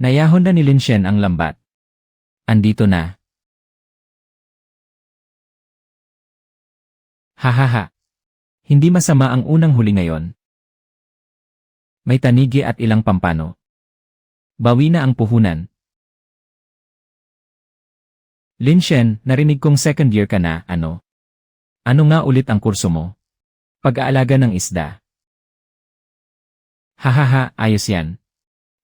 Nayahon na ni Linshen ang lambat. Andito na. Hahaha. Hindi masama ang unang huli ngayon. May tanigi at ilang pampano. Bawi na ang puhunan. Linshen, narinig kong second year ka na, ano? Ano nga ulit ang kurso mo? Pag-aalaga ng isda. Hahaha, ayos yan.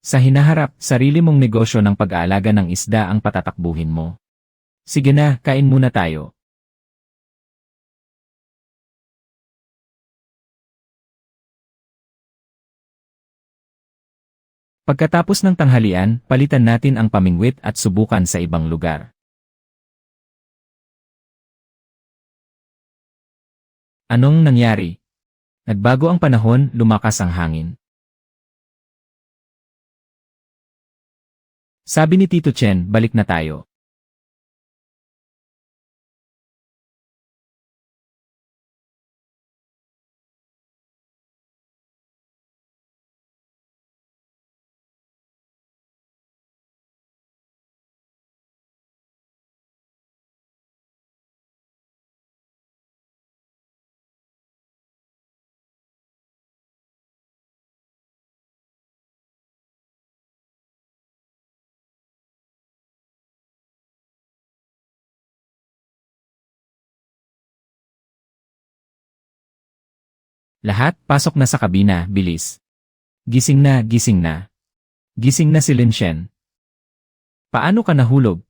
Sa hinaharap, sarili mong negosyo ng pag-aalaga ng isda ang patatakbuhin mo. Sige na, kain muna tayo. Pagkatapos ng tanghalian, palitan natin ang pamingwit at subukan sa ibang lugar. Anong nangyari? Nagbago ang panahon, lumakas ang hangin. Sabi ni Tito Chen, balik na tayo. Lahat, pasok na sa kabina, bilis. Gising na, gising na. Gising na si Linshen. Paano ka nahulog?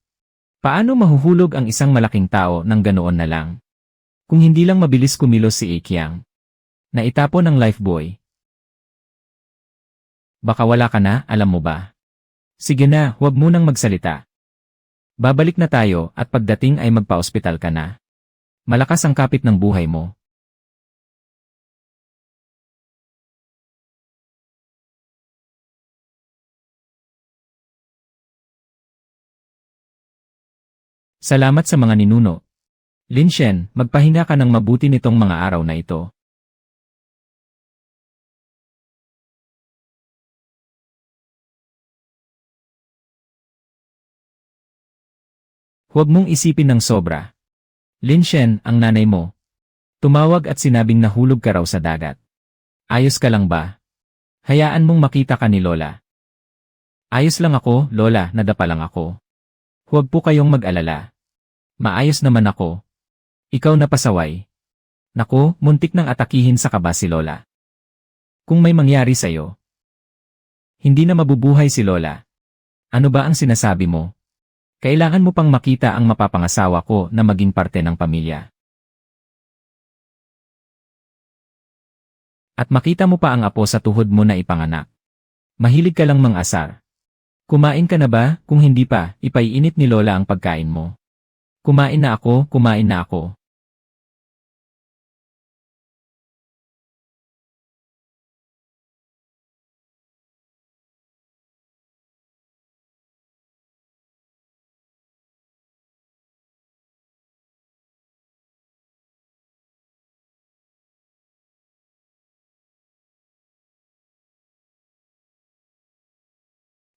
Paano mahuhulog ang isang malaking tao ng ganoon na lang? Kung hindi lang mabilis kumilos si Ekyang. Naitapon ng lifebuoy. Baka wala ka na, alam mo ba? Sige na, huwag munang magsalita. Babalik na tayo at pagdating ay magpa-ospital ka na. Malakas ang kapit ng buhay mo. Salamat sa mga ninuno. Linshen, magpahinga ka ng mabuti nitong mga araw na ito. Huwag mong isipin ng sobra. Linshen, ang nanay mo. Tumawag at sinabing nahulog ka raw sa dagat. Ayos ka lang ba? Hayaan mong makita ka ni Lola. Ayos lang ako, Lola, nadapa lang ako. Huwag po kayong mag-alala. Maayos naman ako. Ikaw na pasaway. Naku, muntik nang atakihin sa kaba si Lola. Kung may mangyari sa'yo, hindi na mabubuhay si Lola. Ano ba ang sinasabi mo? Kailangan mo pang makita ang mapapangasawa ko na maging parte ng pamilya. At makita mo pa ang apo sa tuhod mo na ipanganak. Mahilig ka lang mang-asar. Kumain ka na ba? Kung hindi pa, ipaiinit ni Lola ang pagkain mo. Kumain na ako, kumain na ako.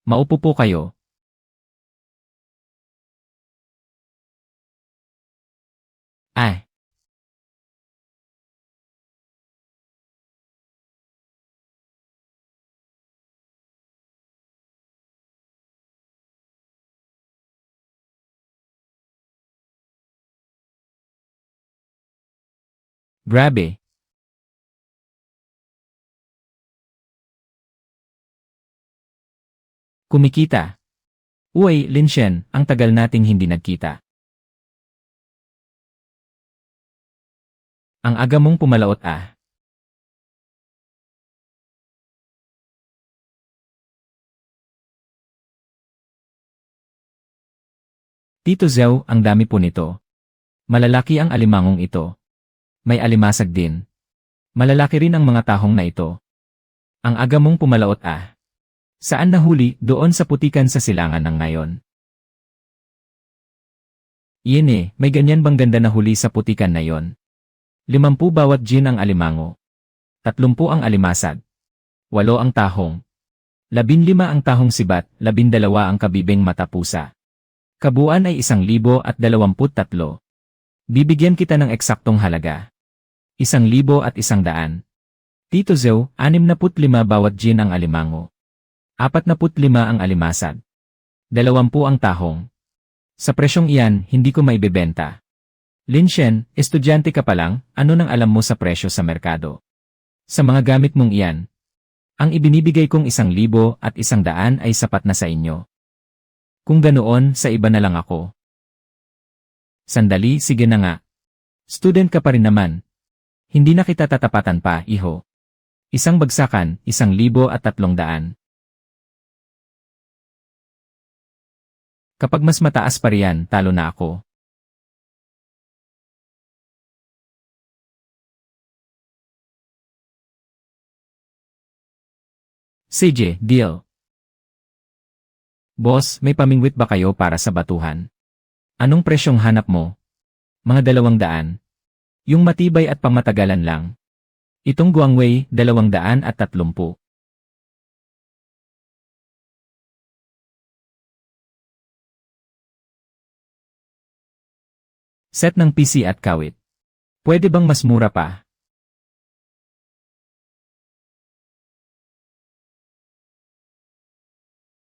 Maupo po kayo. Ay. Grabe. Kumikita. Uy, Linshen, ang tagal nating hindi nagkita. Ang aga mong pumalaot ah. Tito Zhao, ang dami po nito. Malalaki ang alimangong ito. May alimasag din. Malalaki rin ang mga tahong na ito. Ang aga mong pumalaot ah. Saan nahuli? Doon sa putikan sa silangan ng ngayon. Iyan eh, may ganyan bang ganda na huli sa putikan na yon? 50 bawat gin ang alimango. 30 ang alimasag. 8 ang tahong. 15 ang tahong sibat, 12 ang kabibing mata pusa. Kabuuan ay 1,023. Bibigyan kita ng eksaktong halaga. 1,100. Tito Zhou, 65 bawat gin ang alimango. 45 ang alimasag. 20 ang tahong. Sa presyong iyan, hindi ko maibebenta. Lin Shen, estudyante ka pa lang, ano nang alam mo sa presyo sa merkado? Sa mga gamit mong iyan, ang ibinibigay kong 1,100 ay sapat na sa inyo. Kung ganoon, sa iba na lang ako. Sandali, sige na nga. Student ka pa rin naman. Hindi na kita tatapatan pa, iho. Isang bagsakan, 1,300. Kapag mas mataas pa riyan, talo na ako. CJ, deal. Boss, may pamingwit ba kayo para sa batuhan? Anong presyong hanap mo? Mga 200. Yung matibay at pamatagalan lang. Itong Guangwei, 230. Set ng PC at kawit. Pwede bang mas mura pa?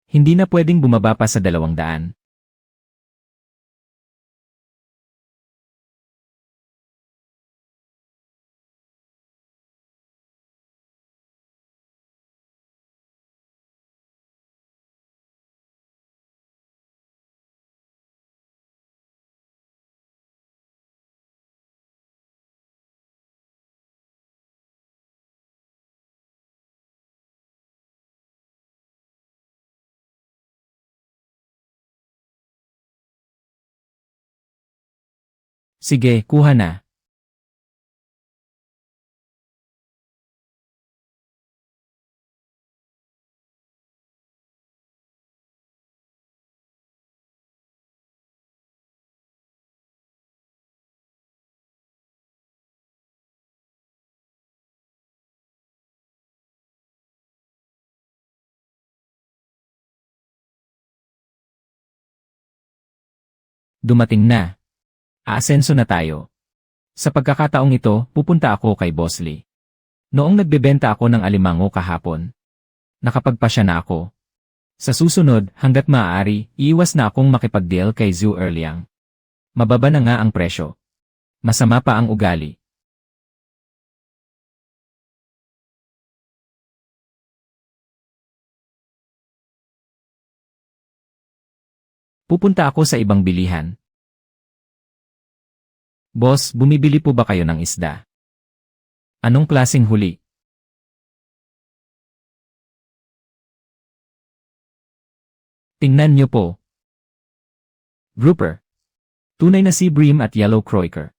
Hindi na pwedeng bumaba pa sa 200. Sige, kuha na. Dumating na. Aasenso na tayo. Sa pagkakataong ito, pupunta ako kay Boss Lee. Noong nagbebenta ako ng alimango kahapon, nakapagpasya na ako. Sa susunod, hanggat maaari, iiwas na akong makipag-deal kay Zhu Erliang. Mababa na nga ang presyo. Masama pa ang ugali. Pupunta ako sa ibang bilihan. Boss, bumibili po ba kayo ng isda? Anong klaseng huli? Tingnan niyo po. Grouper. Tunay na sea bream at yellow croaker.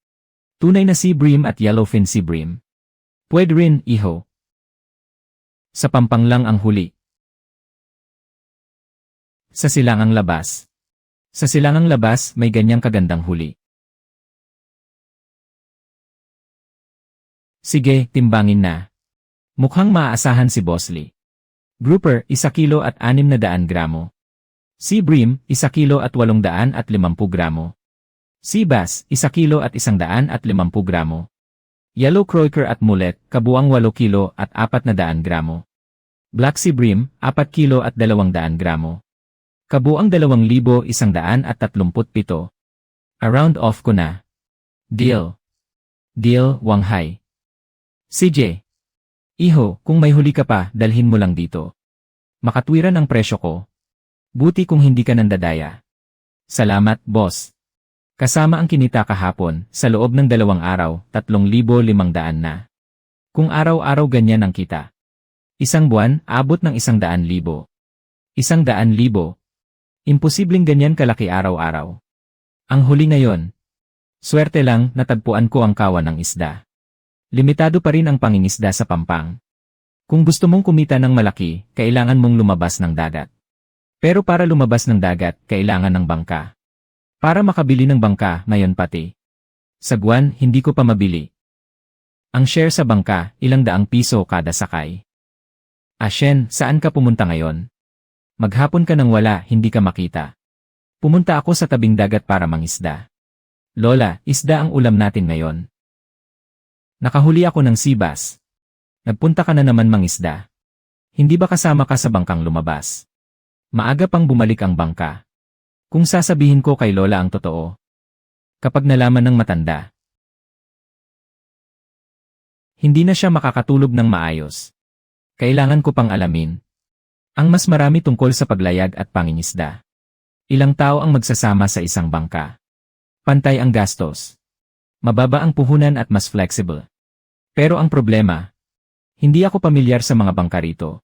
Tunay na sea bream at yellowfin sea bream. Pwede rin, iho. Sa pampang lang ang huli. Sa silangang labas. Sa silangang labas, may ganyang kagandang huli. Sige, timbangin na. Mukhang maaasahan si Boss Lee. Grouper, 1 kilo at 600 gramo. Sea bream, 1 kilo at 850 gramo. Sea bass, 1 kilo at 150 gramo. Yellow croaker at mullet, kabuang 8 kilo at 400 gramo. Black sea bream, 4 kilo at 200 gramo. Kabuang 2,137. A-round off ko na. Deal. Deal, Wanghai. CJ. Iho, kung may huli ka pa, dalhin mo lang dito. Makatwiran ang presyo ko. Buti kung hindi ka nandadaya. Salamat, boss. Kasama ang kinita kahapon, sa loob ng 2 araw, 3,500 na. Kung araw-araw ganyan ang kita. Isang buwan, abot ng 100,000. 100,000. Imposibleng ganyan kalaki araw-araw. Ang huli ngayon. Swerte lang, natagpuan ko ang kawan ng isda. Limitado pa rin ang pangingisda sa Pampang. Kung gusto mong kumita ng malaki, kailangan mong lumabas ng dagat. Pero para lumabas ng dagat, kailangan ng bangka. Para makabili ng bangka, ngayon pati. Sa Guan, hindi ko pa mabili. Ang share sa bangka, ₱100 kada sakay. Shen, saan ka pumunta ngayon? Maghapon ka nang wala, hindi ka makita. Pumunta ako sa tabing dagat para mangisda. Lola, isda ang ulam natin ngayon. Nakahuli ako ng sibas. Nagpunta ka na naman mangisda. Hindi ba kasama ka sa bangkang lumabas? Maaga pang bumalik ang bangka. Kung sasabihin ko kay Lola ang totoo. Kapag nalaman ng matanda, hindi na siya makakatulog ng maayos. Kailangan ko pang alamin ang mas marami tungkol sa paglayag at pangingisda. Ilang tao ang magsasama sa isang bangka. Pantay ang gastos. Mababa ang puhunan at mas flexible. Pero ang problema, hindi ako pamilyar sa mga bangka rito.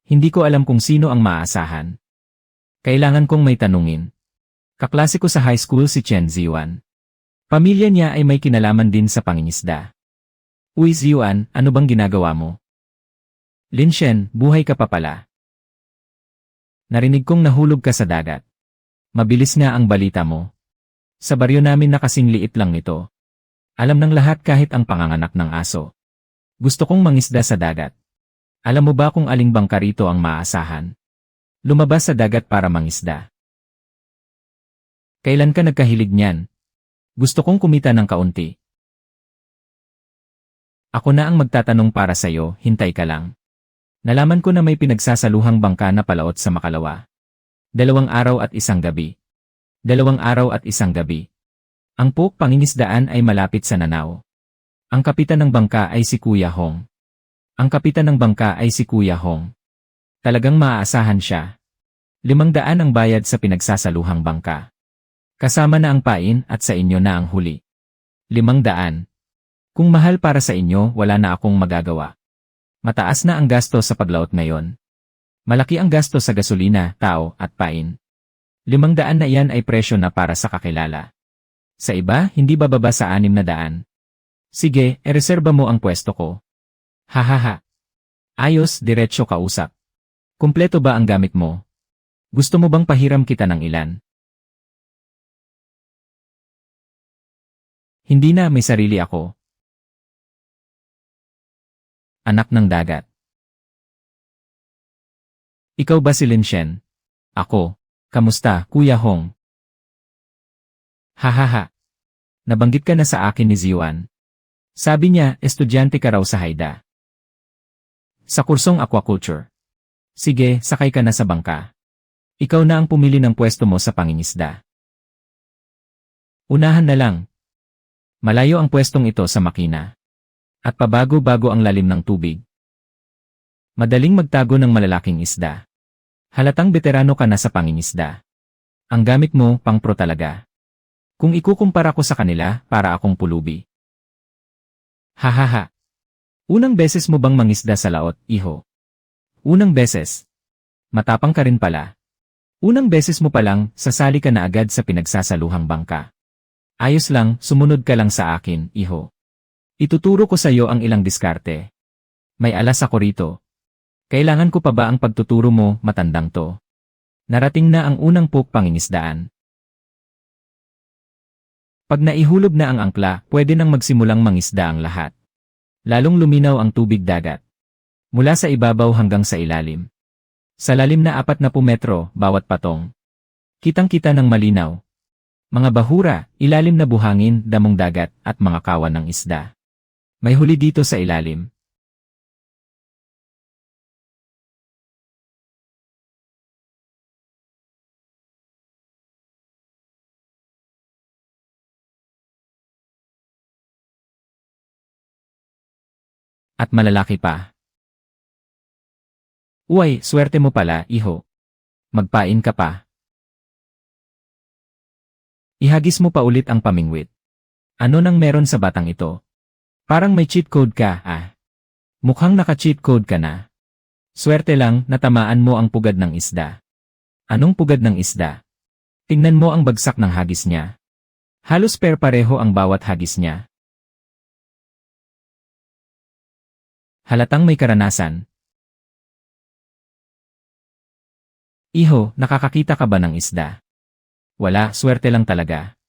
Hindi ko alam kung sino ang maaasahan. Kailangan kong may tanungin. Kaklase ko sa high school si Chen Ziwan. Pamilya niya ay may kinalaman din sa pangingisda. Uy Ziwan, ano bang ginagawa mo? Lin Shen, buhay ka pa pala. Narinig kong nahulog ka sa dagat. Mabilis nga ang balita mo. Sa baryo namin na kasing liit lang nito. Alam ng lahat kahit ang panganganak ng aso. Gusto kong mangisda sa dagat. Alam mo ba kung aling bangka rito ang maaasahan? Lumabas sa dagat para mangisda. Kailan ka nagkahilig niyan? Gusto kong kumita ng kaunti. Ako na ang magtatanong para sa'yo, hintay ka lang. Nalaman ko na may pinagsasaluhang bangka na palaot sa Makalawa. 2 araw at 1 gabi. 2 araw at 1 gabi. Ang pangingisdaan ay malapit sa Nanao. Ang kapitan ng bangka ay si Kuya Hong. Ang kapitan ng bangka ay si Kuya Hong. Talagang maaasahan siya. 500 ang bayad sa pinagsasaluhang bangka. Kasama na ang pain at sa inyo na ang huli. 500. Kung mahal para sa inyo, wala na akong magagawa. Mataas na ang gasto sa paglaot ngayon. Malaki ang gasto sa gasolina, tao, at pain. 500 na iyan ay presyo na para sa kakilala. Sa iba, hindi bababa sa 600. Sige, reserba mo ang pwesto ko. Hahaha. Ayos, diretsyo kausap. Kumpleto ba ang gamit mo? Gusto mo bang pahiram kita ng ilan? Hindi na, may sarili ako. Anak ng dagat. Ikaw ba si Lin Shen? Ako. Kamusta, Kuya Hong? Hahaha. Nabanggit ka na sa akin ni Ziwan. Sabi niya, estudyante ka raw sa Haida. Sa kursong aquaculture. Sige, sakay ka na sa bangka. Ikaw na ang pumili ng pwesto mo sa pangingisda. Unahan na lang. Malayo ang pwestong ito sa makina. At pabago-bago ang lalim ng tubig. Madaling magtago ng malalaking isda. Halatang veterano ka na sa pangingisda. Ang gamit mo, pang-pro talaga. Kung ikukumpara ko sa kanila, para akong pulubi. Hahaha. Unang beses mo bang mangisda sa laot, iho? Unang beses. Matapang ka rin pala. Unang beses mo palang, sasali ka na agad sa pinagsasaluhang bangka. Ayos lang, sumunod ka lang sa akin, iho. Ituturo ko sa iyo ang ilang diskarte. May alas ako rito. Kailangan ko pa ba ang pagtuturo mo, matandang to? Narating na ang unang pangingisdaan. Pag naihulog na ang angkla, pwede nang magsimulang mangisda ang lahat. Lalong luminaw ang tubig dagat. Mula sa ibabaw hanggang sa ilalim. Sa lalim na 40 metro, bawat patong. Kitang-kita ng malinaw. Mga bahura, ilalim na buhangin, damong dagat, at mga kawan ng isda. May huli dito sa ilalim. At malalaki pa. Uy, swerte mo pala, iho. Magpain ka pa. Ihagis mo pa ulit ang pamingwit. Ano nang meron sa batang ito? Parang may cheat code ka, ah. Mukhang naka-cheat code ka na. Swerte lang, natamaan mo ang pugad ng isda. Anong pugad ng isda? Tingnan mo ang bagsak ng hagis niya. Halos pareho ang bawat hagis niya. Halatang may karanasan. Iho, nakakakita ka ba ng isda? Wala, swerte lang talaga.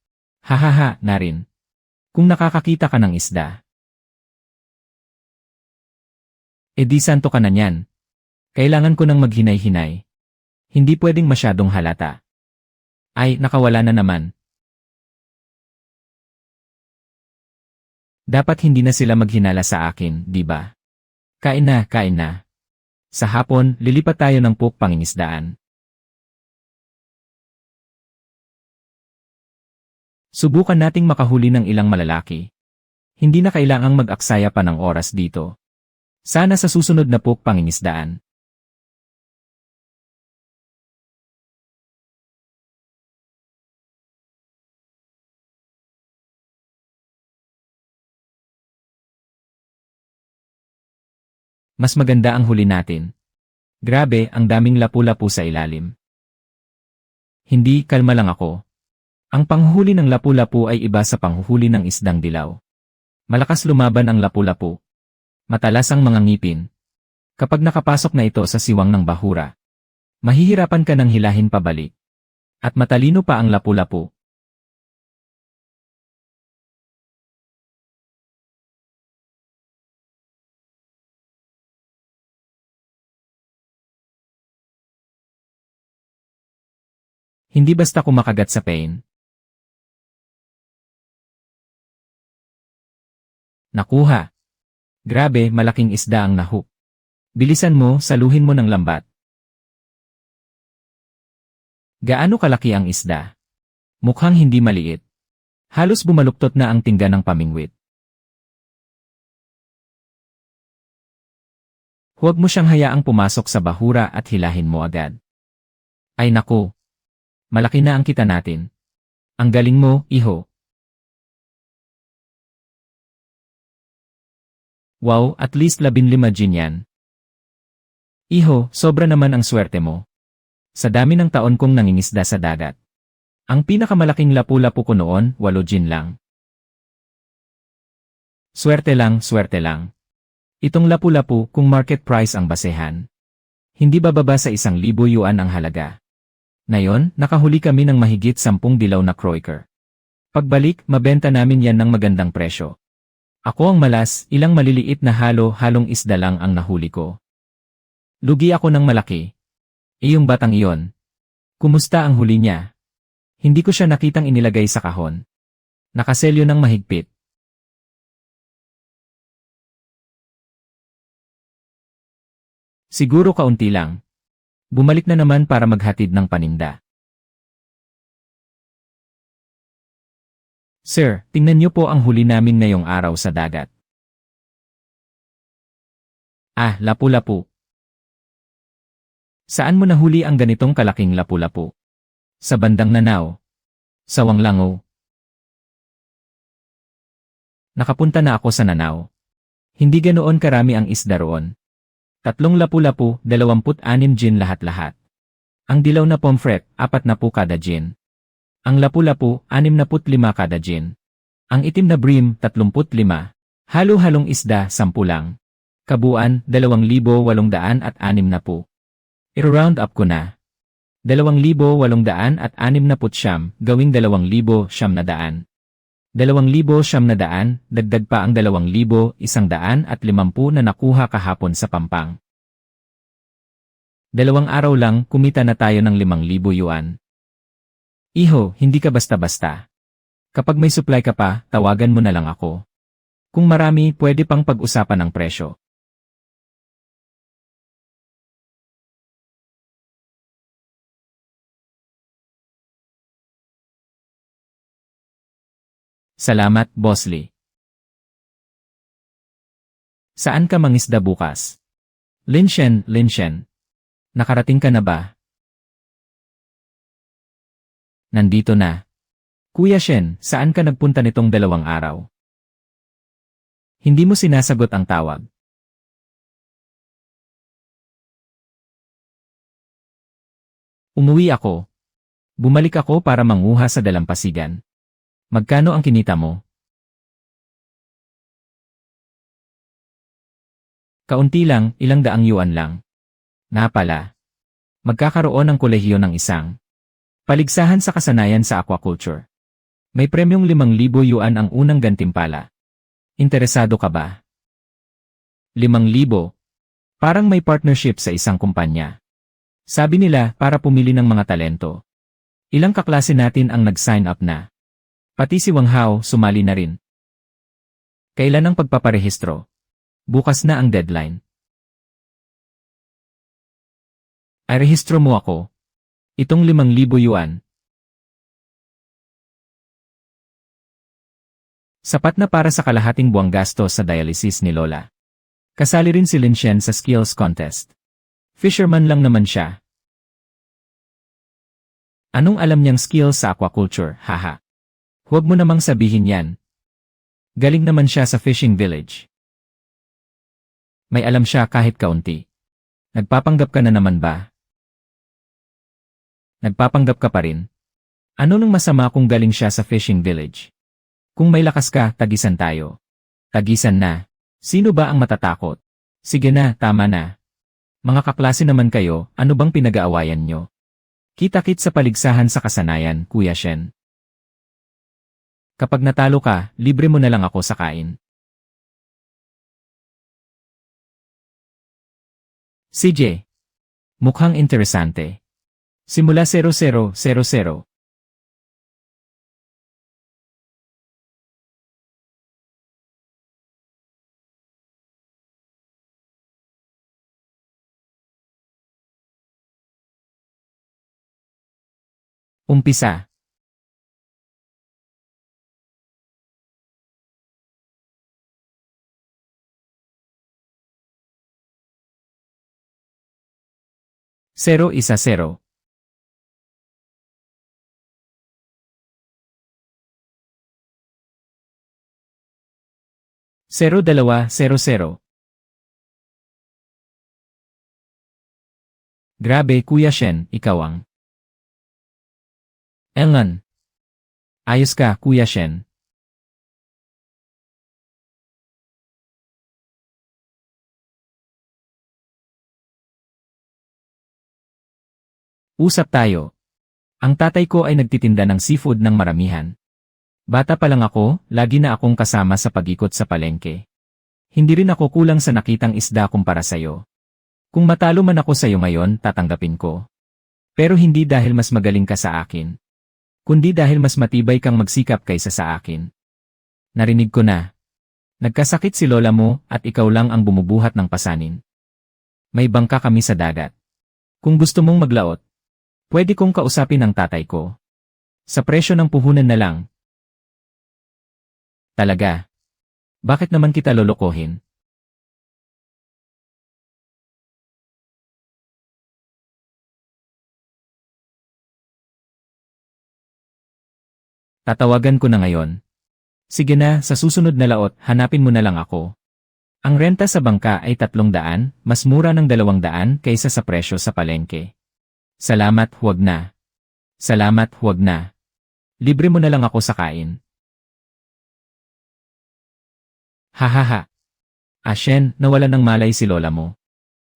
Hahaha, na rin. Kung nakakakita ka ng isda. E di santo ka na niyan. Kailangan ko ng maghinay-hinay. Hindi pwedeng masyadong halata. Ay, nakawala na naman. Dapat hindi na sila maghinala sa akin, di ba? Kain na, kain na. Sa hapon, lilipat tayo ng Puok Pangingisdaan. Subukan nating makahuli ng ilang malalaki. Hindi na kailangang mag-aksaya pa ng oras dito. Sana sa susunod na Puok Pangingisdaan. Mas maganda ang huli natin. Grabe, ang daming lapu-lapu sa ilalim. Hindi, kalma lang ako. Ang panghuli ng lapu-lapu ay iba sa panghuhuli ng isdang dilaw. Malakas lumaban ang lapu-lapu. Matalas ang mga ngipin. Kapag nakapasok na ito sa siwang ng bahura, mahihirapan ka ng hilahin pabalik. At matalino pa ang lapu-lapu. Hindi basta kumakagat sa pain. Nakuha. Grabe, malaking isda ang nahook. Bilisan mo, saluhin mo ng lambat. Gaano kalaki ang isda? Mukhang hindi maliit. Halos bumaluktot na ang tingga ng pamingwit. Huwag mo siyang hayaang pumasok sa bahura at hilahin mo agad. Ay naku. Malaki na ang kita natin. Ang galing mo, iho. Wow, at least 15 gin yan. Iho, sobra naman ang swerte mo. Sa dami ng taon kong nangingisda sa dagat. Ang pinakamalaking lapu-lapu ko noon, 8 gin lang. Swerte lang, swerte lang. Itong lapu-lapu kung market price ang basehan. Hindi bababa sa 1,000 yuan ang halaga. Ngayon, nakahuli kami ng mahigit 10 dilaw na kroiker. Pagbalik, mabenta namin yan ng magandang presyo. Ako ang malas, ilang maliliit na halo-halong isda lang ang nahuli ko. Lugi ako ng malaki. Yung batang iyon. Kumusta ang huli niya? Hindi ko siya nakitang inilagay sa kahon. Nakaselyo ng mahigpit. Siguro kaunti lang. Bumalik na naman para maghatid ng paninda. Sir, tingnan niyo po ang huli namin ngayong araw sa dagat. Ah, lapu-lapu. Saan mo nahuli ang ganitong kalaking lapu-lapu? Sa bandang Nanao. Sa Wanglango. Nakapunta na ako sa Nanao. Hindi ganoon karami ang isda roon. 3 lapu-lapu, 26 gin lahat-lahat. Ang dilaw na pomfret, 40 kada gin. Ang lapu-lapu, 65 kada gin. Ang itim na bream, 35. Halo-halong isda, 10 lang. Kabuuan, 2,860. I-round up ko na. 2,860 gawing 2,900. 2,900, dagdag pa ang 2,150 na nakuha kahapon sa Pampang. 2 araw lang, kumita na tayo ng 5,000 yuan. Iho, hindi ka basta-basta. Kapag may supply ka pa, tawagan mo na lang ako. Kung marami, pwede pang pag-usapan ng presyo. Salamat, Boss Lee. Saan ka mangisda bukas? Linshen, Linshen. Nakarating ka na ba? Nandito na. Kuya Shen, saan ka nagpunta nitong 2 araw? Hindi mo sinasagot ang tawag. Umuwi ako. Bumalik ako para manguha sa dalampasigan. Magkano ang kinita mo? Kaunti lang, ilang daang yuan lang. Napala. Magkakaroon ng kolehiyo ng isang paligsahan sa kasanayan sa aquaculture. May premyong 5,000 yuan ang unang gantimpala. Interesado ka ba? 5,000. Parang may partnership sa isang kumpanya. Sabi nila para pumili ng mga talento. Ilang kaklase natin ang nag-sign up na. Pati si Wang Hao sumali na rin. Kailan ang pagpaparehistro? Bukas na ang deadline. Ay rehistro mo ako. Itong 5,000 yuan. Sapat na para sa kalahating buwang gasto sa dialysis ni Lola. Kasali rin si Lin Shen sa skills contest. Fisherman lang naman siya. Anong alam niyang skills sa aquaculture, haha? Huwag mo namang sabihin yan. Galing naman siya sa fishing village. May alam siya kahit kaunti. Nagpapanggap ka na naman ba? Nagpapanggap ka pa rin? Ano nang masama kung galing siya sa fishing village? Kung may lakas ka, tagisan tayo. Tagisan na. Sino ba ang matatakot? Sige na, tama na. Mga kaklase naman kayo, ano bang pinag-aawayan nyo? Kita-kit sa paligsahan sa kasanayan, Kuya Shen. Kapag natalo ka, libre mo na lang ako sa kain. CJ. Mukhang interesante. Simula 0000. Umpisa. Zero isa zero. Zero dalawa zero zero. Grabe Kuya Shen, ikaw ang. Engan. Ayos ka, Kuya Shen. Usap tayo. Ang tatay ko ay nagtitinda ng seafood ng maramihan. Bata pa lang ako, lagi na akong kasama sa pag-ikot sa palengke. Hindi rin ako kulang sa nakitang isda kumpara sa'yo. Kung matalo man ako sa'yo ngayon, tatanggapin ko. Pero hindi dahil mas magaling ka sa akin. Kundi dahil mas matibay kang magsikap kaysa sa akin. Narinig ko na. Nagkasakit si lola mo at ikaw lang ang bumubuhat ng pasanin. May bangka kami sa dagat. Kung gusto mong maglaot, pwede kong kausapin ang tatay ko. Sa presyo ng puhunan na lang. Talaga? Bakit naman kita lolokohin? Tatawagan ko na ngayon. Sige na, sa susunod na laot, hanapin mo na lang ako. Ang renta sa bangka ay 300, mas mura ng 200 kaysa sa presyo sa palengke. Salamat, huwag na. Salamat, huwag na. Libre mo na lang ako sa kain. Hahaha. Shen, nawalan ng malay si lola mo.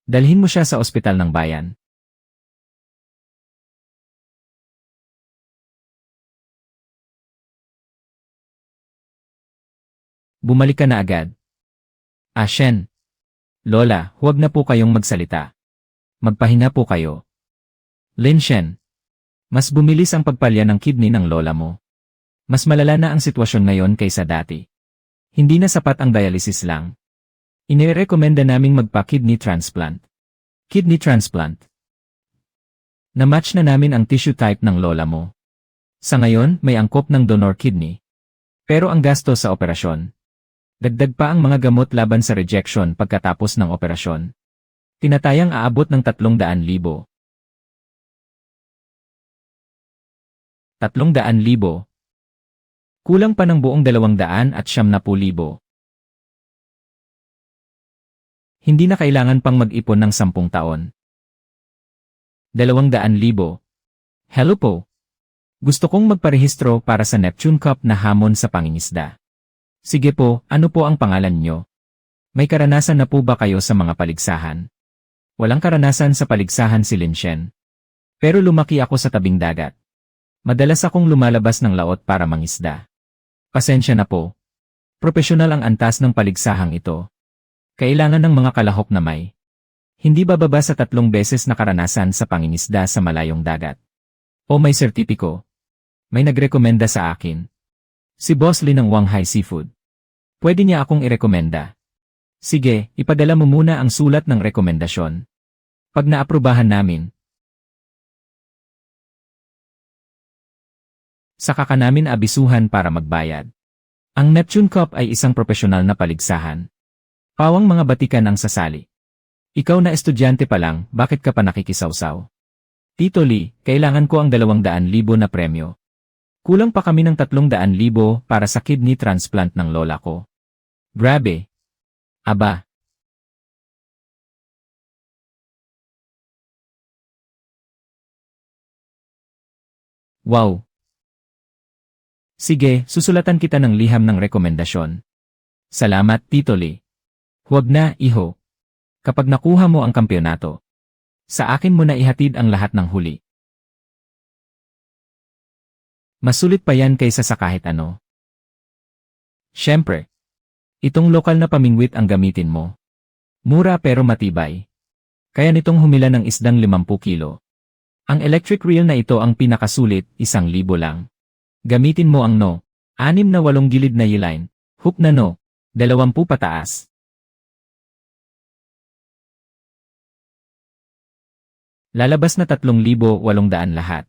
Dalhin mo siya sa ospital ng bayan. Bumalik ka na agad. Shen. Lola, huwag na po kayong magsalita. Magpahinga po kayo. Lin Shen. Mas bumilis ang pagpalya ng kidney ng lola mo. Mas malala na ang sitwasyon ngayon kaysa dati. Hindi na sapat ang dialysis lang. Inirekomenda naming magpa-kidney transplant. Kidney transplant. Na-match na namin ang tissue type ng lola mo. Sa ngayon, may angkop ng donor kidney. Pero ang gasto sa operasyon. Dagdag pa ang mga gamot laban sa rejection pagkatapos ng operasyon. Tinatayang aabot ng 300,000. 300,000. Kulang pa ng buong 270,000. Hindi na kailangan pang mag-ipon ng 10 taon. 200,000. Hello po. Gusto kong magparehistro para sa Neptune Cup na hamon sa pangingisda. Sige po, ano po ang pangalan nyo? May karanasan na po ba kayo sa mga paligsahan? Walang karanasan sa paligsahan si Lin Shen. Pero lumaki ako sa tabing dagat. Madalas akong lumalabas ng laot para mangisda. Pasensya na po. Propesyonal ang antas ng paligsahang ito. Kailangan ng mga kalahok na may Hindi bababa sa 3 beses na karanasan sa pangingisda sa malayong dagat. O may sertipiko. May nagrekomenda sa akin. Si Boss Lee ng Wanghai Seafood. Pwede niya akong irekomenda. Sige, ipadala mo muna ang sulat ng rekomendasyon. Pag naaprubahan namin, saka ka namin abisuhan para magbayad. Ang Neptune Cup ay isang profesional na paligsahan. Pawang mga batikan ang sasali. Ikaw na estudyante pa lang, bakit ka pa nakikisawsaw? Tito Lee, kailangan ko ang 200,000 na premyo. Kulang pa kami ng 300,000 para sa kidney transplant ng lola ko. Grabe. Aba. Wow. Sige, susulatan kita ng liham ng rekomendasyon. Salamat, Tito Lee. Huwag na, iho. Kapag nakuha mo ang kampyonato, sa akin mo na ihatid ang lahat ng huli. Masulit pa yan kaysa sa kahit ano. Siyempre, itong lokal na pamingwit ang gamitin mo. Mura pero matibay. Kaya nitong humila ng isdang 50 kilo. Ang electric reel na ito ang pinakasulit, 1,000 lang. Gamitin mo ang no, 6 na 8 gilid na Y-line, hook na no, 20 pataas. Lalabas na 3,800 lahat.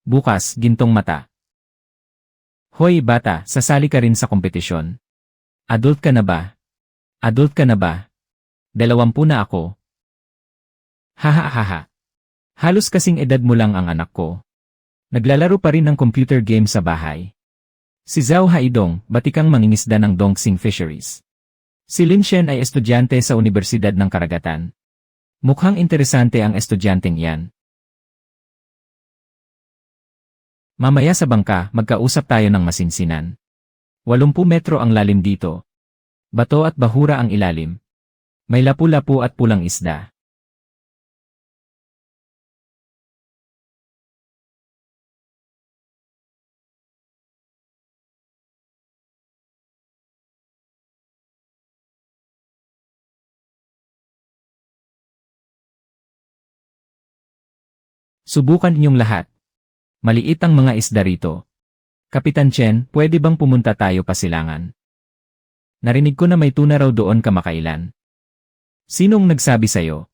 Bukas, gintong mata. Hoy bata, sasali ka rin sa kompetisyon. Adult ka na ba? Adult ka na ba? 20 na ako. Hahaha. Halos kasing edad mo lang ang anak ko. Naglalaro pa rin ng computer game sa bahay. Si Zhao Haidong, batikang mangingisda ng Dongxing Fisheries. Si Lin Shen ay estudyante sa Universidad ng Karagatan. Mukhang interesante ang estudyanteng iyan. Mamaya sa bangka, magkausap tayo ng masinsinan. 80 metro ang lalim dito. Bato at bahura ang ilalim. May lapu-lapu at pulang isda. Subukan ninyong lahat. Maliit ang mga isda rito. Kapitan Chen, pwede bang pumunta tayo pasilangan? Narinig ko na may tuna raw doon kamakailan. Sinong nagsabi sa'yo?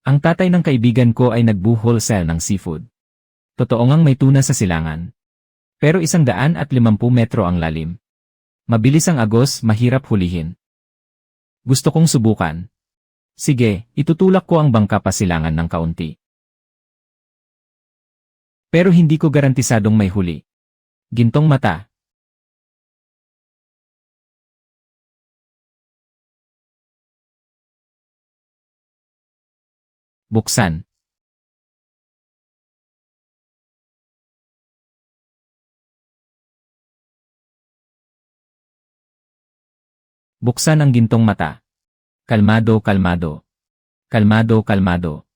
Ang tatay ng kaibigan ko ay nagbu-wholesale ng seafood. Totoo ngang may tuna sa silangan. Pero 150 metro ang lalim. Mabilis ang agos, mahirap hulihin. Gusto kong subukan. Sige, itutulak ko ang bangka pasilangan ng kaunti. Pero hindi ko garantisadong may huli. Gintong mata. Buksan. Buksan ang gintong mata. Kalmado, kalmado. Kalmado, kalmado.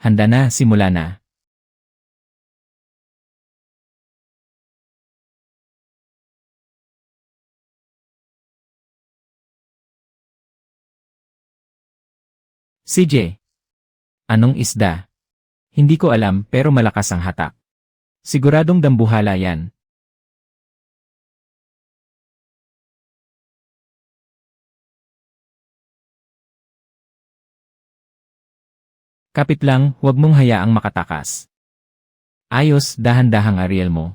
Handa na, simula na. CJ. Anong isda? Hindi ko alam pero malakas ang hatak. Siguradong dambuhala yan. Kapit lang, huwag mong hayaang makatakas. Ayos, dahan-dahang Ariel mo.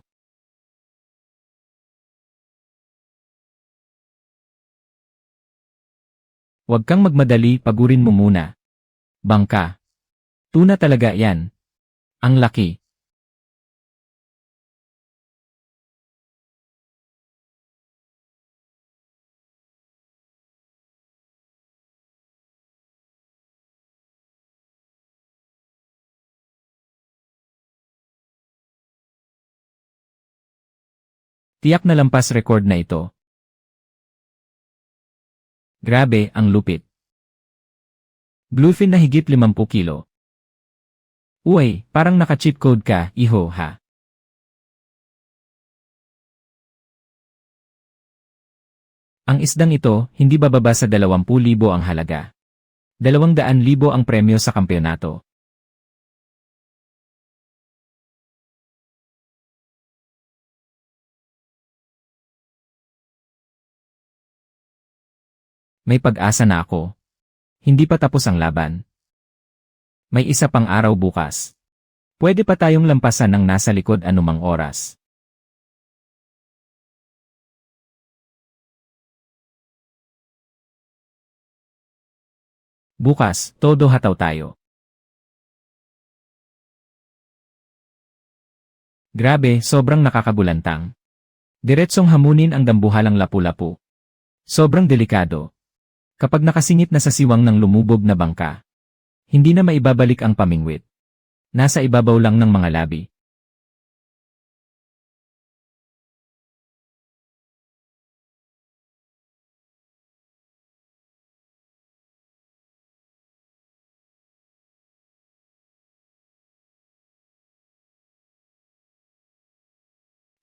Huwag kang magmadali, pagurin mo muna. Bangka. Tuna talaga yan. Ang laki. Tiyak na lampas record na ito. Grabe, ang lupit. Bluefin na higit 50 kilo. Uy, parang naka-cheat code ka, iho ha. Ang isdang ito, hindi bababa sa 20,000 ang halaga. 200,000 ang premyo sa kampeonato. May pag-asa na ako. Hindi pa tapos ang laban. May isa pang araw bukas. Pwede pa tayong lampasan ng nasa likod anumang oras. Bukas, todo hataw tayo. Grabe, sobrang nakakabulantang. Diretsong hamunin ang dambuhalang lapu-lapu. Sobrang delikado. Kapag nakasingit na sa siwang ng lumubog na bangka, hindi na maibabalik ang pamingwit. Nasa ibabaw lang ng mga labi.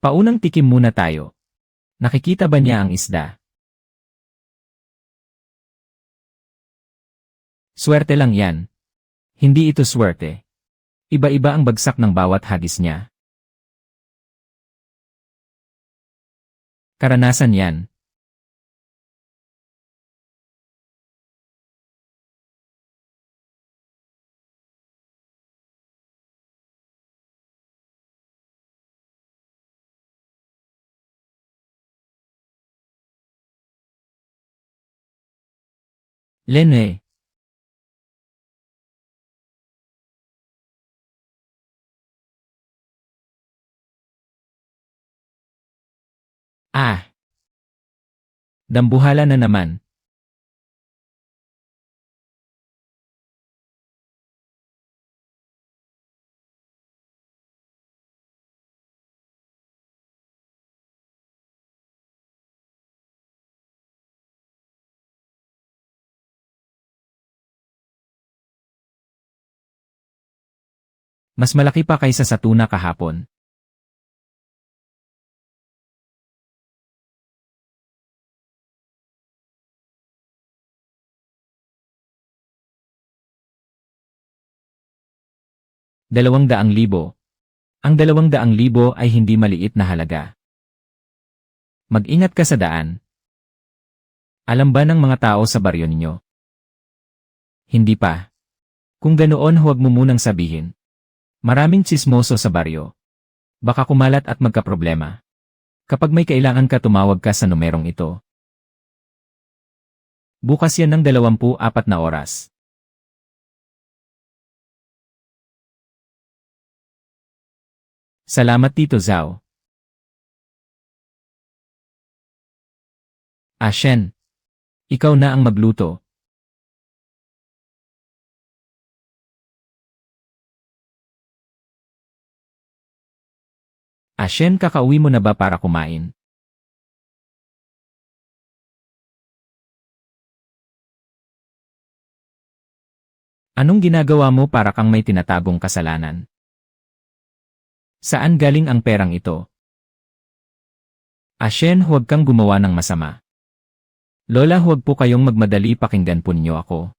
Paunang tikim muna tayo. Nakikita ba niya ang isda? Swerte lang yan. Hindi ito swerte. Iba-iba ang bagsak ng bawat hagis niya. Karanasan yan. Lene. Ah! Dambuhala na naman. Mas malaki pa kaysa sa tuna kahapon. ₱200,000. Ang ₱200,000 ay hindi maliit na halaga. Mag-ingat ka sa daan. Alam ba ng mga tao sa baryo ninyo? Hindi pa. Kung ganoon huwag mo munang sabihin. Maraming tsismoso sa baryo. Baka kumalat at magkaproblema. Kapag may kailangan ka tumawag ka sa numerong ito. Bukas yan ng 24 na oras. Salamat Tito Zhao. Shen. Ikaw na ang magluto. Shen, kakauwi mo na ba para kumain? Anong ginagawa mo para kang may tinatagong kasalanan? Saan galing ang perang ito? Shen, huwag kang gumawa ng masama. Lola, huwag po kayong magmadali, pakinggan po ninyo ako.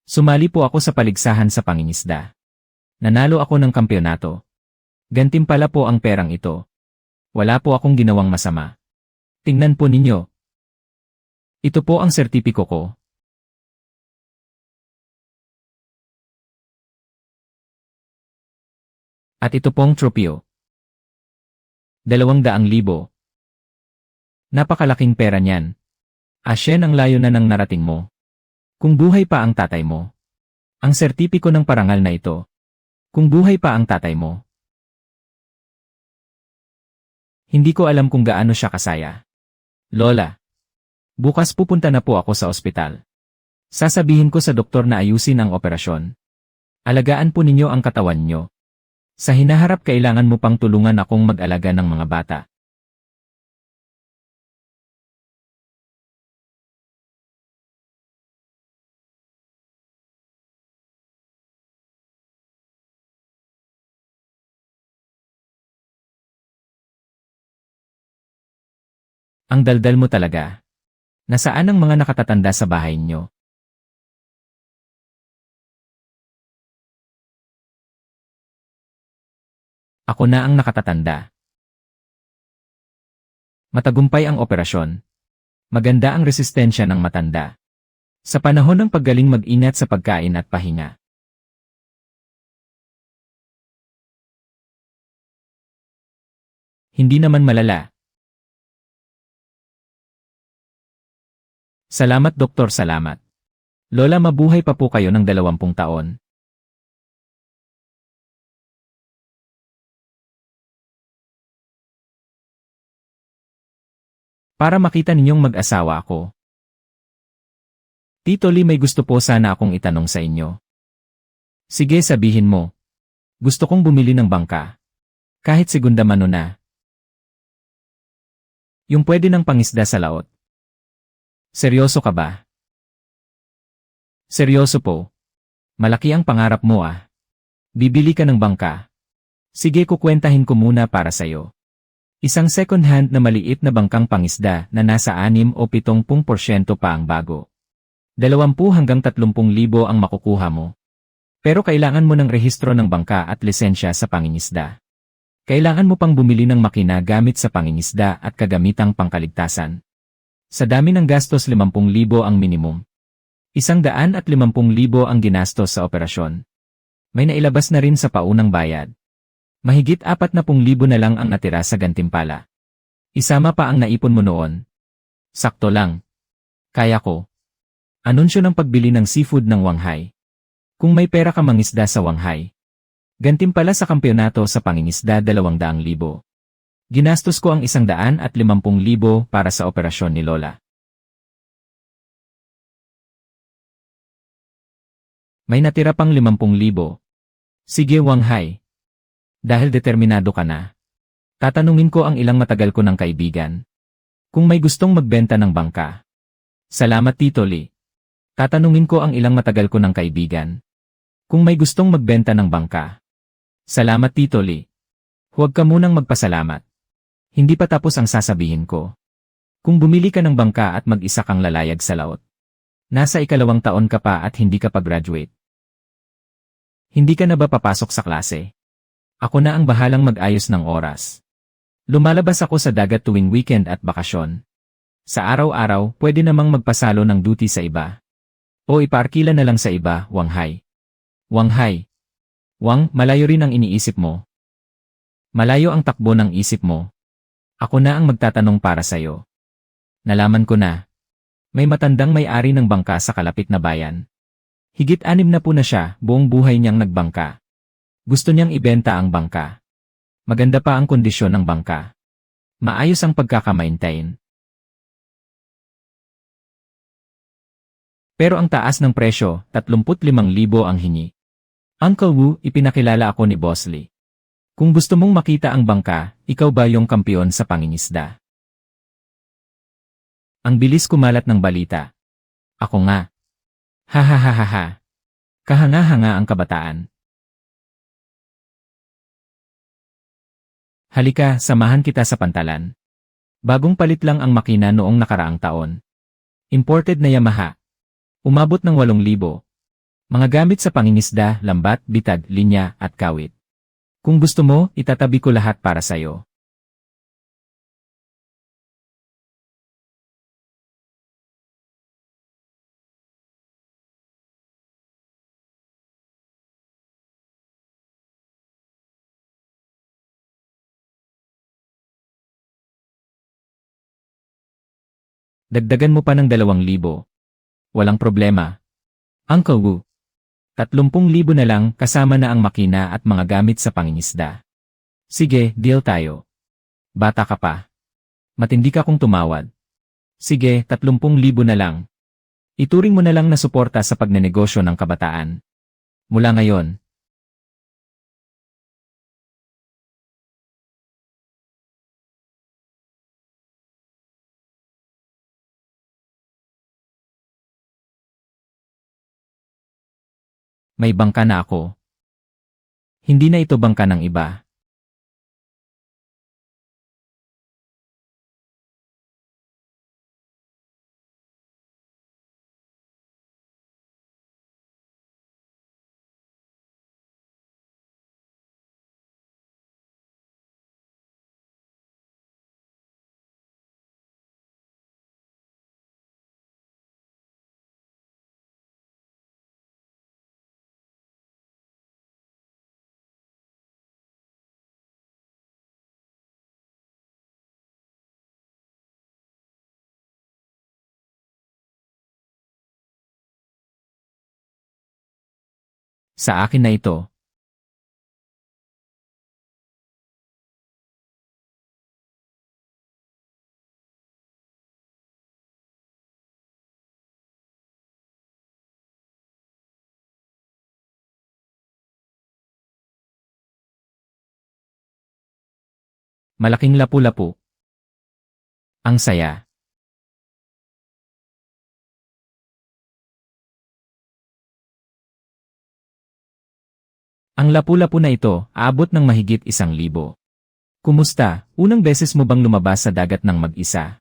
Sumali po ako sa paligsahan sa pangingisda. Nanalo ako ng kampeonato. Gantimpala po ang perang ito. Wala po akong ginawang masama. Tingnan po ninyo. Ito po ang sertipiko ko. At ito pong tropeo. 200,000. Napakalaking pera niyan. Shen, ang layo na ng narating mo. Kung buhay pa ang tatay mo. Ang sertipiko ng parangal na ito. Kung buhay pa ang tatay mo. Hindi ko alam kung gaano siya kasaya. Lola. Bukas pupunta na po ako sa ospital. Sasabihin ko sa doktor na ayusin ang operasyon. Alagaan po ninyo ang katawan nyo. Sa hinaharap kailangan mo pang tulungan akong mag-alaga ng mga bata. Ang daldal mo talaga. Nasaan ang mga nakatatanda sa bahay niyo? Ako na ang nakatatanda. Matagumpay ang operasyon. Maganda ang resistensya ng matanda. Sa panahon ng paggaling mag-ingat sa pagkain at pahinga. Hindi naman malala. Salamat doktor, salamat. Lola, mabuhay pa po kayo ng 20 taon. Para makita ninyong mag-asawa ako. Tito Lee, may gusto po sana akong itanong sa inyo. Sige, sabihin mo. Gusto kong bumili ng bangka. Kahit segunda mano na. Yung pwede ng pangisda sa laot. Seryoso ka ba? Seryoso po. Malaki ang pangarap mo ah. Bibili ka ng bangka. Sige, kukwentahin ko muna para sayo. Isang second hand na maliit na bangkang pangisda na nasa 6 o 70% pa ang bago. 20 hanggang 30,000 ang makukuha mo. Pero kailangan mo ng rehistro ng bangka at lisensya sa pangingisda. Kailangan mo pang bumili ng makina gamit sa pangingisda at kagamitang pangkaligtasan. Sa dami ng gastos, 50,000 ang minimum. 150,000 ang ginastos sa operasyon. May nailabas na rin sa paunang bayad. Mahigit 40,000 na lang ang natira sa gantimpala. Isama pa ang naipon mo noon. Sakto lang. Kaya ko. Anunsyo ng pagbili ng seafood ng Wanghai. Kung may pera ka mangisda sa Wanghai. Gantimpala sa kampyonato sa pangingisda 200,000. Ginastos ko ang 150,000 para sa operasyon ni Lola. May natira pang 50,000. Sige, Wanghai. Dahil determinado ka na. Tatanungin ko ang ilang matagal ko ng kaibigan. Kung may gustong magbenta ng bangka. Salamat, Tito Lee. Tatanungin ko ang ilang matagal ko ng kaibigan. Kung may gustong magbenta ng bangka. Salamat, Tito Lee. Huwag ka munang magpasalamat. Hindi pa tapos ang sasabihin ko. Kung bumili ka ng bangka at mag-isa kang lalayag sa laot. Nasa 2 taon ka pa at hindi ka pa graduate. Hindi ka na ba papasok sa klase? Ako na ang bahalang mag-ayos ng oras. Lumalabas ako sa dagat tuwing weekend at bakasyon. Sa araw-araw, pwede namang magpasalo ng duty sa iba. O ipaarkila na lang sa iba, Wanghai. Wanghai. Wang, malayo rin ang iniisip mo. Malayo ang takbo ng isip mo. Ako na ang magtatanong para sayo. Nalaman ko na. May matandang may-ari ng bangka sa kalapit na bayan. Higit 60 na siya, buong buhay niyang nagbangka. Gusto niyang ibenta ang bangka. Maganda pa ang kondisyon ng bangka. Maayos ang pagkakamaintain. Pero ang taas ng presyo, 35,000 ang hingi. Uncle Wu, ipinakilala ako ni Boss Lee. Kung gusto mong makita ang bangka, ikaw ba yung kampiyon sa pangingisda? Ang bilis kumalat ng balita. Ako nga. Ha. Kahanga-hanga ang kabataan. Halika, samahan kita sa pantalan. Bagong palit lang ang makina noong nakaraang taon. Imported na Yamaha. Umabot ng 8,000. Mga gamit sa pangingisda, lambat, bitag, linya, at kawit. Kung gusto mo, itatabi ko lahat para sayo. Dagdagan mo pa ng 2,000. Walang problema. Uncle Wu. 30,000 na lang kasama na ang makina at mga gamit sa pangingisda. Sige, deal tayo. Bata ka pa. Matindi ka kung tumawad. Sige, 30,000 na lang. Ituring mo na lang na suporta sa pagnenegosyo ng kabataan. Mula ngayon. May bangka na ako. Hindi na ito bangka ng iba. Sa akin na ito. Malaking lapu-lapu. Ang saya. Ang lapu-lapu na ito, aabot ng mahigit 1,000. Kumusta? Unang beses mo bang lumabas sa dagat ng mag-isa?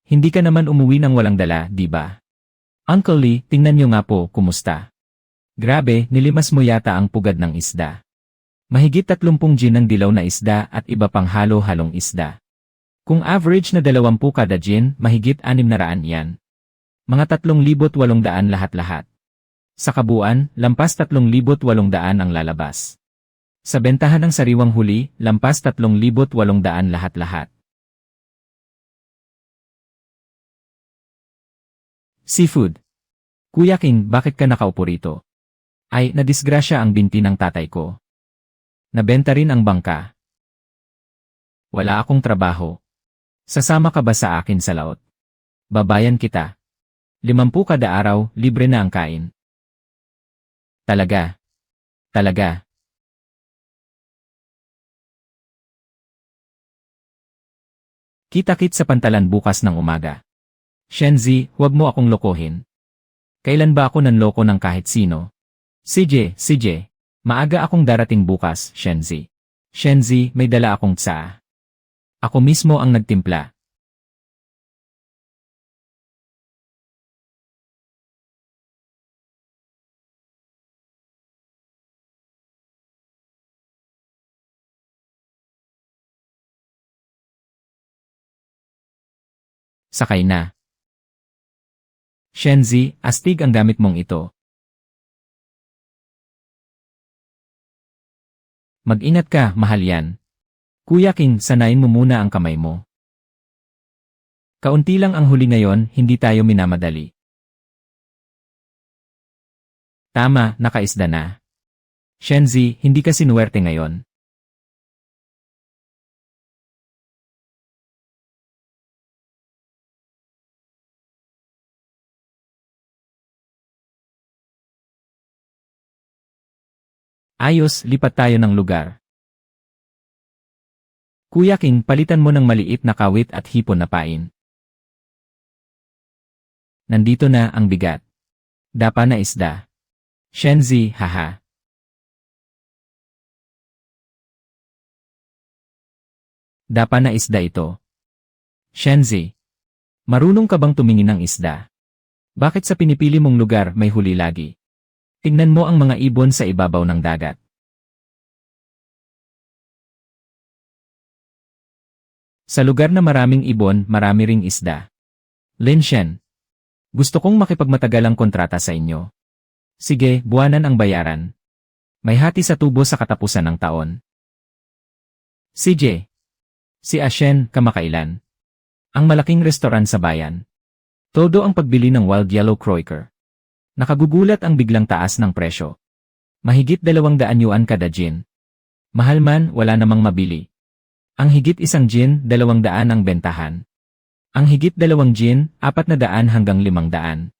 Hindi ka naman umuwi ng walang dala, di ba? Uncle Lee, tingnan niyo nga po, kumusta? Grabe, nilimas mo yata ang pugad ng isda. Mahigit 30 gin ng dilaw na isda at iba pang halo-halong isda. Kung average na 20 kada gin, mahigit 600 yan. Mga 3,800 lahat-lahat. Sa kabuuan, lampas 3,800 ang lalabas. Sa bentahan ng sariwang huli, lampas 3,800 lahat-lahat. Seafood. Kuya King, bakit ka nakaupo rito? Ay, nadisgrasya ang binti ng tatay ko. Nabenta rin ang bangka. Wala akong trabaho. Sasama ka ba sa akin sa laot? Babayan kita. 50 kada araw, libre na ang kain. Talaga. Talaga. Kita-kit sa pantalan bukas ng umaga. Shenzi, huwag mo akong lokohin. Kailan ba ako nanloko ng kahit sino? CJ, maaga akong darating bukas, Shenzi. Shenzi, may dala akong tsaa. Ako mismo ang nagtimpla. Sakay na. Shenzi, astig ang gamit mong ito. Mag-ingat ka, mahal yan. Kuya King, sanayin mo muna ang kamay mo. Kaunti lang ang huli ngayon, hindi tayo minamadali. Tama, nakaisda na. Shenzi, hindi ka sinuwerte ngayon. Ayos, lipat tayo ng lugar. Kuya King, palitan mo ng maliit na kawit at hipon na pain. Nandito na ang bigat. Dapa na isda. Shenzi, haha. Dapa na isda ito. Shenzi, marunong ka bang tumingin ng isda? Bakit sa pinipili mong lugar may huli lagi? Tingnan mo ang mga ibon sa ibabaw ng dagat. Sa lugar na maraming ibon, marami ring isda. Lin Shen, gusto kong makipagmatagalang kontrata sa inyo. Sige, buwanan ang bayaran. May hati sa tubo sa katapusan ng taon. CJ, si Ashen, kamakailan. Ang malaking restoran sa bayan. Todo ang pagbili ng Wild Yellow Croaker. Nakagugulat ang biglang taas ng presyo. Mahigit 200 yuan kada gin. Mahal man, wala namang mabili. Ang higit 1 gin, 200 ang bentahan. Ang higit 2 gin, 400 hanggang 500.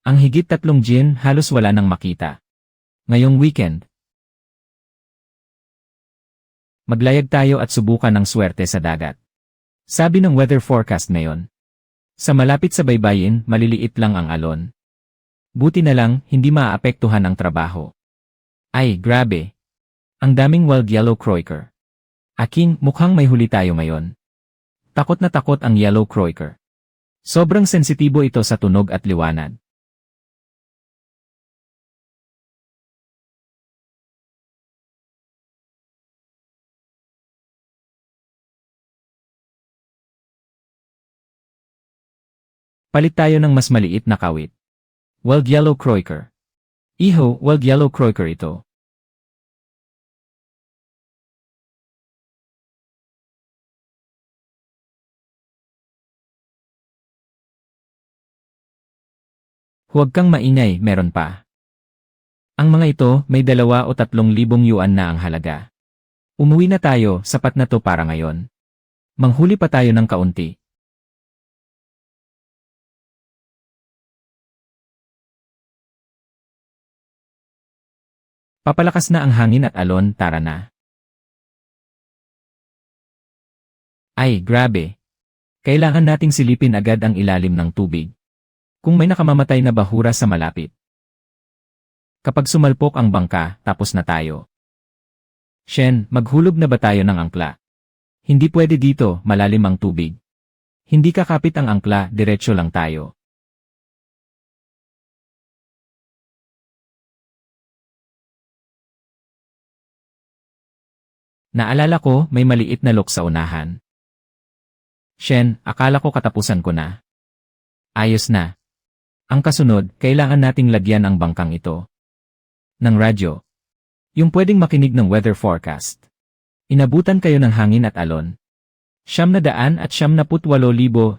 Ang higit 3 gin, halos wala nang makita. Ngayong weekend, maglayag tayo at subukan ng swerte sa dagat. Sabi ng weather forecast ngayon. Sa malapit sa baybayin, maliliit lang ang alon. Buti na lang, hindi maaapektuhan ang trabaho. Ay, grabe. Ang daming Wild Yellow Croaker. Aking, mukhang may huli tayo ngayon. Takot na takot ang Yellow Croaker. Sobrang sensitibo ito sa tunog at liwanag. Palit tayo ng mas maliit na kawit. Wild Yellow Croaker. Iho, Wild Yellow Croaker ito. Huwag kang maingay, meron pa. Ang mga ito may 2 o 3,000 yuan na ang halaga. Umuwi na tayo, sapat na to para ngayon. Manghuli pa tayo ng kaunti. Papalakas na ang hangin at alon, tara na. Ay, grabe. Kailangan nating silipin agad ang ilalim ng tubig. Kung may nakamamatay na bahura sa malapit. Kapag sumalpok ang bangka, tapos na tayo. Shen, maghulog na ba tayo ng angkla? Hindi pwede dito, malalim ang tubig. Hindi kakapit ang angkla, diretsyo lang tayo. Naalala ko, may maliit na lock sa unahan. Shen, akala ko katapusan ko na. Ayos na. Ang kasunod, kailangan nating lagyan ang bangkang ito ng radyo. Yung pwedeng makinig ng weather forecast. Inabutan kayo ng hangin at alon. 798,928,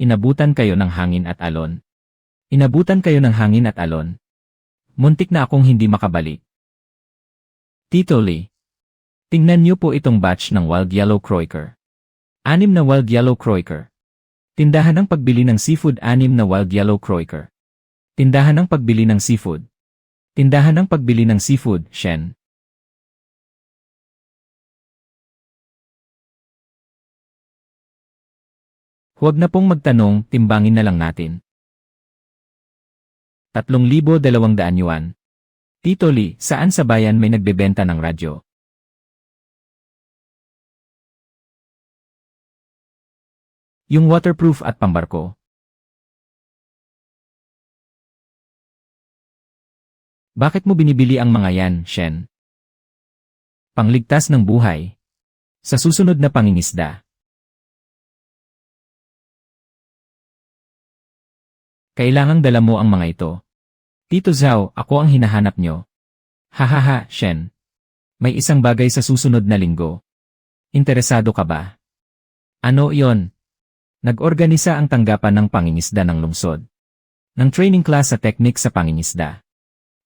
inabutan kayo ng hangin at alon. Inabutan kayo ng hangin at alon. Muntik na akong hindi makabalik. Tito Lee. Tingnan niyo po itong batch ng Wild Yellow Croaker. 6 na Wild Yellow Croaker. Tindahan ng pagbili ng seafood, 6 na Wild Yellow Croaker. Tindahan ng pagbili ng seafood. Tindahan ng pagbili ng seafood, Shen. Huwag na pong magtanong, timbangin na lang natin. 3,200 yuan. Tito Lee, saan sa bayan may nagbebenta ng radyo? Yung waterproof at pambarko. Bakit mo binibili ang mga yan, Shen? Pangligtas ng buhay. Sa susunod na pangingisda. Kailangang dala mo ang mga ito. Tito Zhao, ako ang hinahanap nyo. Hahaha, Shen. May isang bagay sa susunod na linggo. Interesado ka ba? Ano yon? Nag-organisa ang tanggapan ng pangingisda ng lungsod. Ng training class sa teknik sa pangingisda.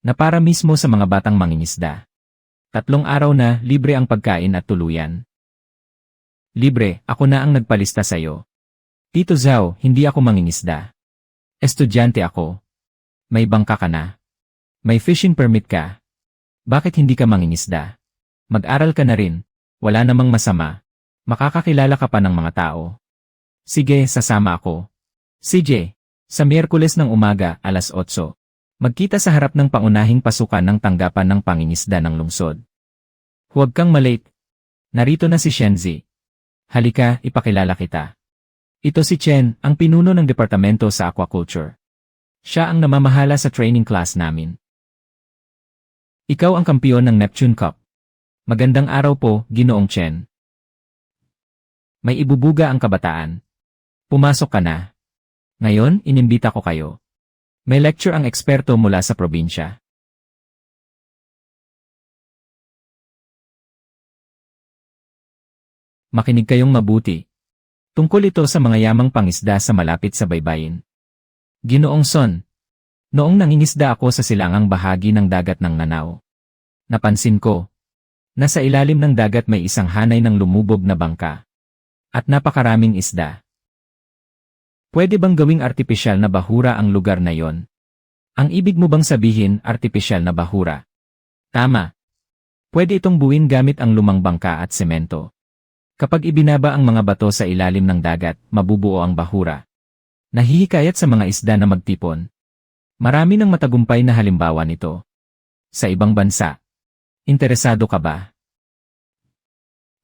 Na para mismo sa mga batang mangingisda. 3 araw na, libre ang pagkain at tuluyan. Libre, ako na ang nagpalista sa'yo. Tito Zhao, hindi ako mangingisda. Estudyante ako. May bangka ka na. May fishing permit ka. Bakit hindi ka mangingisda? Mag-aral ka na rin. Wala namang masama. Makakakilala ka pa ng mga tao. Sige, sasama ako. CJ, sa Miyerkules ng umaga, alas 8. Magkita sa harap ng pangunahing pasukan ng tanggapan ng pangingisda ng lungsod. Huwag kang malate. Narito na si Shenzi. Halika, ipakilala kita. Ito si Chen, ang pinuno ng departamento sa aquaculture. Siya ang namamahala sa training class namin. Ikaw ang kampiyon ng Neptune Cup. Magandang araw po, Ginoong Chen. May ibubuga ang kabataan. Pumasok ka na. Ngayon, inimbita ko kayo. May lecture ang eksperto mula sa probinsya. Makinig kayong mabuti. Tungkol ito sa mga yamang pangisda sa malapit sa baybayin. Ginoong Son. Noong nangingisda ako sa silangang bahagi ng dagat ng Nanao. Napansin ko. Nasa ilalim ng dagat may isang hanay ng lumubog na bangka. At napakaraming isda. Pwede bang gawing artipisyal na bahura ang lugar na yon? Ang ibig mo bang sabihin artipisyal na bahura? Tama. Pwede itong buuin gamit ang lumang bangka at semento. Kapag ibinaba ang mga bato sa ilalim ng dagat, mabubuo ang bahura. Nahihikayat sa mga isda na magtipon. Marami ng matagumpay na halimbawa nito. Sa ibang bansa. Interesado ka ba?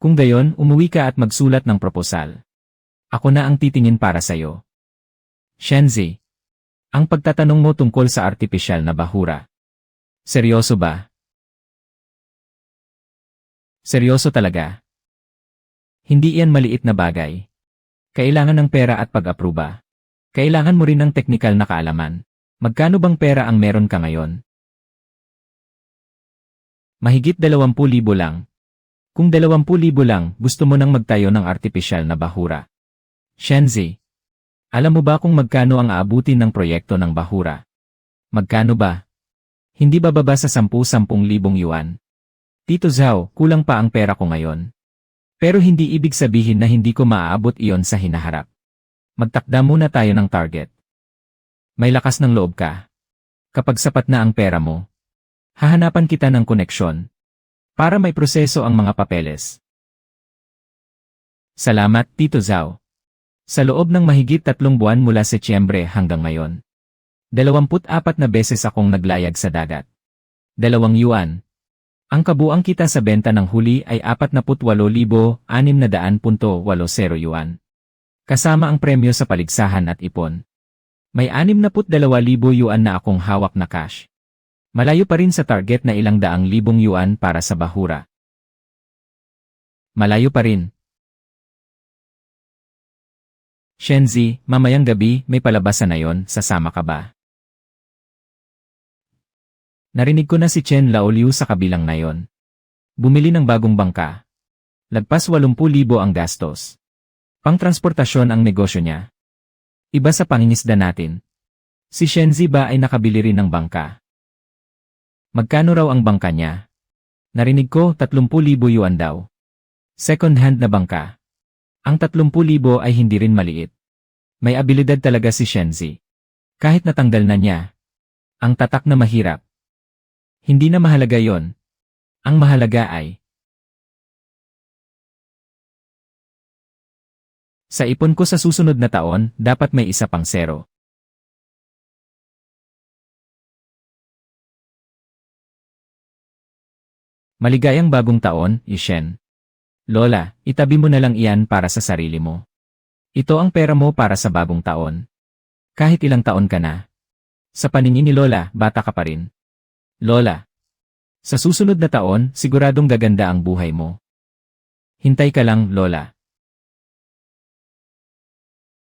Kung gayon, umuwi ka at magsulat ng proposal. Ako na ang titingin para sa'yo. Shenzi. Ang pagtatanong mo tungkol sa artipisyal na bahura. Seryoso ba? Seryoso talaga? Hindi iyan maliit na bagay. Kailangan ng pera at pag-apruba. Kailangan mo rin ng teknikal na kaalaman. Magkano bang pera ang meron ka ngayon? Mahigit 20,000 lang. Kung 20,000 lang, gusto mo nang magtayo ng artipisyal na bahura. Shenzi. Alam mo ba kung magkano ang aabutin ng proyekto ng Bahura? Magkano ba? Hindi bababa sa 10,000 yuan. Tito Zhao, kulang pa ang pera ko ngayon. Pero hindi ibig sabihin na hindi ko maaabot iyon sa hinaharap. Magtakda muna tayo ng target. May lakas ng loob ka. Kapag sapat na ang pera mo, hahanapan kita ng koneksyon para may proseso ang mga papeles. Salamat, Tito Zhao. Sa loob ng mahigit 3 buwan mula Setyembre hanggang ngayon, 24 na beses akong naglayag sa dagat. 2 yuan. Ang kabuang kita sa benta ng huli ay 48,600.80 yuan. Kasama ang premyo sa paligsahan at ipon. May 62,000 yuan na akong hawak na cash. Malayo pa rin sa target na 200,000 yuan para sa Bahura. Malayo pa rin. Shenzi, mamayang gabi may palabasan na yon, sasama ka ba? Narinig ko na si Chen Laoliu sa kabilang na yon. Bumili ng bagong bangka. Lagpas 80,000 ang gastos. Pang-transportasyon ang negosyo niya. Iba sa pangingisda natin. Si Shenzi ba ay nakabili rin ng bangka? Magkano raw ang bangka niya? Narinig ko 30,000 yuan daw. Second hand na bangka. Ang 30,000 ay hindi rin maliit. May abilidad talaga si Shenzi. Kahit natanggal na niya ang tatak na mahirap. Hindi na mahalaga yon. Ang mahalaga ay sa ipon ko sa susunod na taon, dapat may isa pang 0. Maligayang bagong taon, Ishen. Lola, itabi mo na lang iyan para sa sarili mo. Ito ang pera mo para sa bagong taon. Kahit ilang taon ka na. Sa paningin ni Lola, bata ka pa rin. Lola, sa susunod na taon, siguradong gaganda ang buhay mo. Hintay ka lang, Lola.